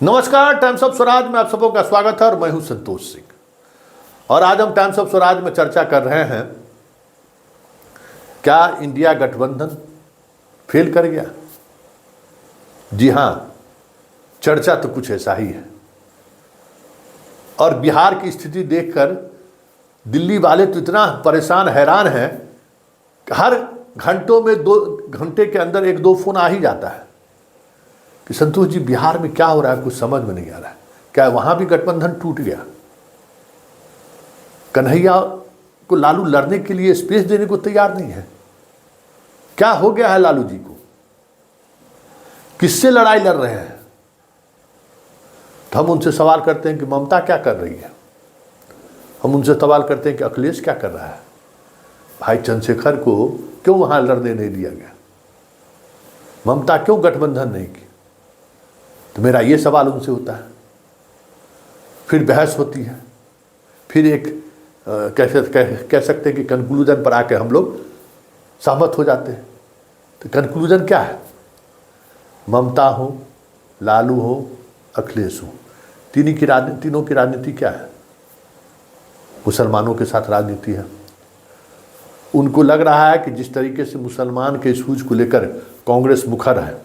नमस्कार, times of Swaraj में आप सबों का स्वागत है और मैं हूं संतोष सिंह। और आज हम टाइम्स ऑफ स्वराज में चर्चा कर रहे हैं, क्या इंडिया गठबंधन फेल कर गया? जी हां, चर्चा तो कुछ ऐसा ही है। और बिहार की स्थिति देखकर दिल्ली वाले तो इतना परेशान हैरान हैं कि हर घंटों में 2 घंटे के अंदर 1-2 फोन आ ही जाता है कि संतोष जी, बिहार में क्या हो रहा है, कुछ समझ में नहीं आ रहा है। क्या वहां भी गठबंधन टूट गया? कन्हैया को लालू लड़ने के लिए स्पेस देने को तैयार नहीं है। क्या हो गया है लालू जी को? किससे लड़ाई लड़ रहे हैं? तो हम उनसे सवाल करते हैं कि ममता क्या कर रही है। हम उनसे सवाल करते हैं कि अखिलेश क्या कर रहा है। भाई चंद्रशेखर को क्यों वहां लड़ने नहीं दिया गया? ममता क्यों गठबंधन नहीं की? तो मेरा ये सवाल उनसे होता है। फिर बहस होती है, फिर एक कह सकते हैं कि कंक्लूजन पर आके हम लोग सहमत हो जाते हैं। तो कंक्लूजन क्या है? ममता हो, लालू हो, अखिलेश हो, तीनों की राजनीति क्या है? मुसलमानों के साथ राजनीति है। उनको लग रहा है कि जिस तरीके से मुसलमान के इशूज को लेकर कांग्रेस मुखर है,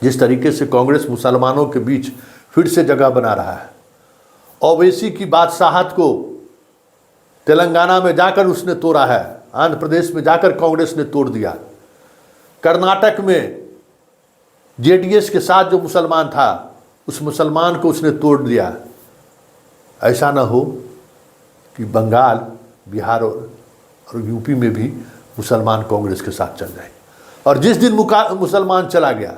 जिस तरीके से कांग्रेस मुसलमानों के बीच फिर से जगह बना रहा है, ओवैसी की बादशाहत को तेलंगाना में जाकर उसने तोड़ा है, आंध्र प्रदेश में जाकर कांग्रेस ने तोड़ दिया, कर्नाटक में जेडीएस के साथ जो मुसलमान था उस मुसलमान को उसने तोड़ दिया। ऐसा ना हो कि बंगाल, बिहार और यूपी में भी मुसलमान कांग्रेस के साथ चल जाए। और जिस दिन मुसलमान चला गया,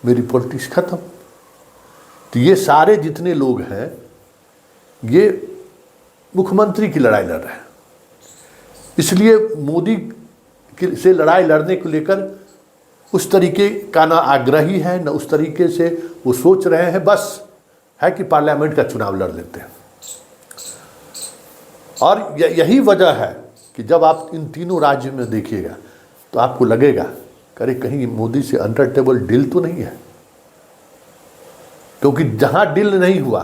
मेरी पॉलिटिक्स खत्म। तो ये सारे जितने लोग हैं, ये मुख्यमंत्री की लड़ाई लड़ रहे हैं। इसलिए मोदी से लड़ाई लड़ने को लेकर उस तरीके का ना आग्रही है, ना उस तरीके से वो सोच रहे हैं। बस है कि पार्लियामेंट का चुनाव लड़ लेते हैं। और यही वजह है कि जब आप इन तीनों राज्यों में देखिएगा तो आपको लगेगा, अरे कहीं मोदी से अंडर टेबल डील तो नहीं है। क्योंकि जहां डील नहीं हुआ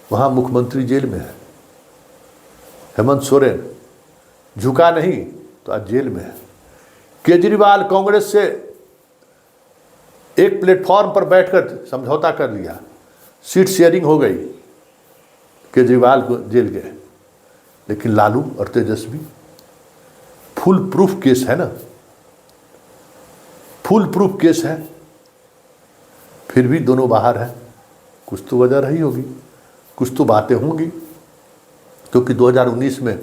वहां मुख्यमंत्री जेल में है। हेमंत सोरेन झुका नहीं तो आज जेल में है। केजरीवाल कांग्रेस से एक प्लेटफॉर्म पर बैठकर समझौता कर लिया, सीट शेयरिंग हो गई, केजरीवाल को जेल गए। लेकिन लालू और तेजस्वी फुल प्रूफ केस है ना, फुल प्रूफ केस है, फिर भी दोनों बाहर हैं। कुछ तो वजह रही होगी, कुछ तो बातें होंगी। क्योंकि 2019 में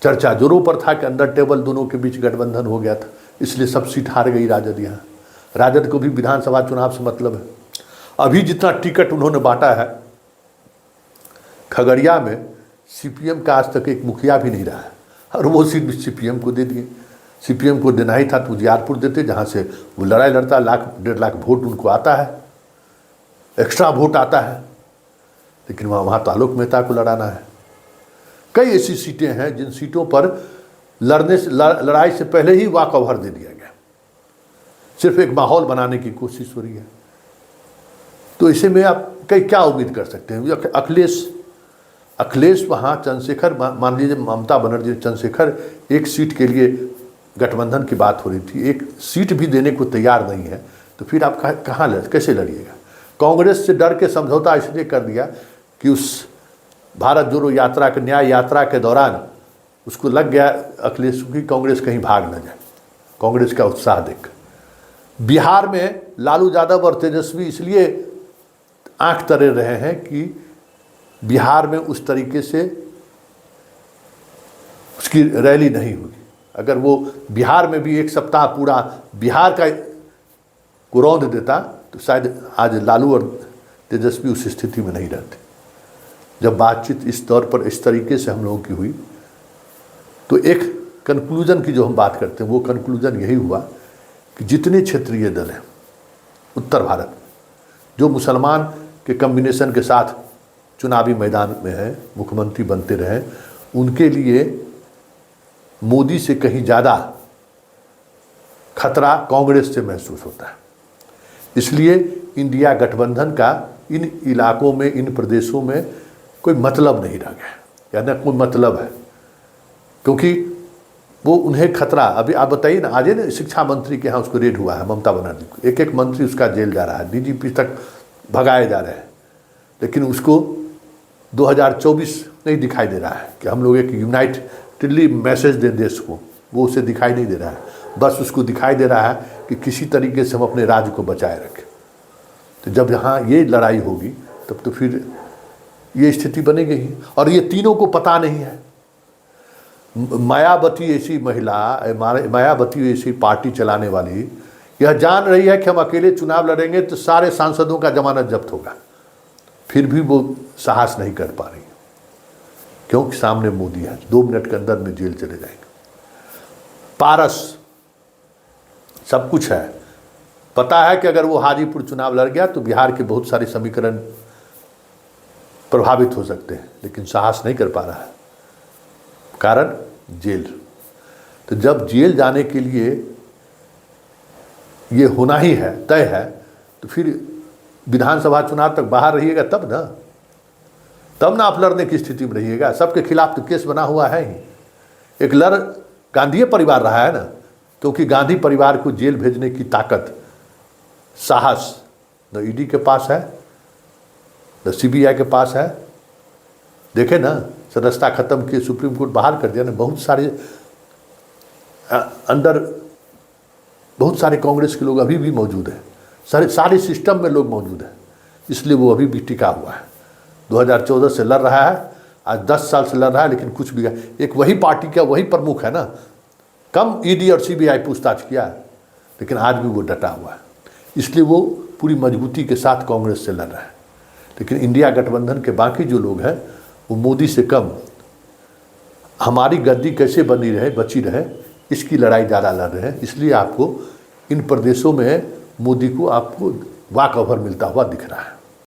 चर्चा जोरों पर था कि अंडर टेबल दोनों के बीच गठबंधन हो गया था, इसलिए सब सीट हार गई राजद। यहाँ राजद को भी विधानसभा चुनाव से मतलब है। अभी जितना टिकट उन्होंने बांटा है, खगड़िया में सीपीएम का आज तक एक मुखिया भी नहीं रहा है, और वो सीट भी सीपीएम को दे दिए। सीपीएम को देना ही था तो उजियारपुर देते, जहाँ से वो लड़ाई लड़ता, 1-1.5 लाख वोट उनको आता है, एक्स्ट्रा वोट आता है। लेकिन वहाँ तो आलोक मेहता को लड़ाना है। कई ऐसी सीटें हैं जिन सीटों पर लड़ाई से पहले ही वॉक ओवर दे दिया गया, सिर्फ एक माहौल बनाने की कोशिश हो रही है। तो इसे में आप क्या उम्मीद कर सकते हैं? अखिलेश वहाँ चंद्रशेखर, मान लीजिए ममता बनर्जी, चंद्रशेखर एक सीट के लिए गठबंधन की बात हो रही थी, एक सीट भी देने को तैयार नहीं है, तो फिर आप कैसे लड़िएगा? कांग्रेस से डर के समझौता इसलिए कर दिया कि उस भारत जोड़ो यात्रा के, न्याय यात्रा के दौरान उसको लग गया अखिलेश की कांग्रेस कहीं भाग न जाए, कांग्रेस का उत्साह देख। बिहार में लालू यादव और तेजस्वी इसलिए आंख तरे रहे हैं कि बिहार में उस तरीके से उसकी रैली नहीं हुई। अगर वो बिहार में भी एक सप्ताह पूरा बिहार का को रौंद देता तो शायद आज लालू और तेजस्वी उस स्थिति में नहीं रहते। जब बातचीत इस तौर पर इस तरीके से हम लोगों की हुई, तो एक कंक्लूजन की जो हम बात करते हैं, वो कंक्लूजन यही हुआ कि जितने क्षेत्रीय दल हैं उत्तर भारत में, जो मुसलमान के कम्बिनेशन के साथ चुनावी मैदान में है, मुख्यमंत्री बनते रहे, उनके लिए मोदी से कहीं ज़्यादा खतरा कांग्रेस से महसूस होता है। इसलिए इंडिया गठबंधन का इन इलाकों में, इन प्रदेशों में कोई मतलब नहीं रह गया, या ना कोई मतलब है, क्योंकि वो उन्हें खतरा। अभी आप बताइए ना, आज है ना शिक्षा मंत्री के यहाँ उसको रेड हुआ है, ममता बनर्जी को, एक एक मंत्री उसका जेल जा रहा है, डीजीपी तक भगाए जा रहे हैं, लेकिन उसको 2024 नहीं दिखाई दे रहा है कि हम लोग एक यूनाइटेडली मैसेज दें देश को, वो उसे दिखाई नहीं दे रहा है। बस उसको दिखाई दे रहा है कि किसी तरीके से हम अपने राज्य को बचाए रखें। तो जब यहाँ ये लड़ाई होगी तब तो फिर ये स्थिति बनेगी ही। और ये तीनों को पता नहीं है। मायावती ऐसी महिला, मायावती ऐसी पार्टी चलाने वाली यह जान रही है कि हम अकेले चुनाव लड़ेंगे तो सारे सांसदों का जमानत जब्त होगा, फिर भी वो साहस नहीं कर पा रही, क्योंकि सामने मोदी है, 2 मिनट के अंदर में जेल चले जाएंगे। पारस सब कुछ है, पता है कि अगर वो हाजीपुर चुनाव लड़ गया तो बिहार के बहुत सारे समीकरण प्रभावित हो सकते हैं, लेकिन साहस नहीं कर पा रहा है, कारण जेल। तो जब जेल जाने के लिए ये होना ही है, तय है, तो फिर विधानसभा चुनाव तक बाहर रहिएगा तब ना आप लड़ने की स्थिति में रहिएगा। सबके खिलाफ तो केस बना हुआ है ही। एक गांधी परिवार रहा है ना, क्योंकि गांधी परिवार को जेल भेजने की ताकत, साहस न ईडी के पास है, न सीबीआई के पास है। देखे ना, सदस्यता खत्म किए, सुप्रीम कोर्ट बाहर कर दिया ना, बहुत सारे अंदर बहुत सारे कांग्रेस के लोग अभी भी मौजूद हैं, सारे सिस्टम में लोग मौजूद हैं, इसलिए वो अभी भी टिका हुआ है। 2014 से लड़ रहा है, आज 10 साल से लड़ रहा है, लेकिन कुछ भी एक वही पार्टी का वही प्रमुख है ना, कम ईडी और सीबीआई पूछताछ किया, लेकिन आज भी वो डटा हुआ है, इसलिए वो पूरी मजबूती के साथ कांग्रेस से लड़ रहा है। लेकिन इंडिया गठबंधन के बाकी जो लोग हैं वो मोदी से कम हमारी गद्दी कैसे बची रहे इसकी लड़ाई ज़्यादा लड़ रहे हैं। इसलिए आपको इन प्रदेशों में मोदी को आपको वॉक ओवर मिलता हुआ दिख रहा है।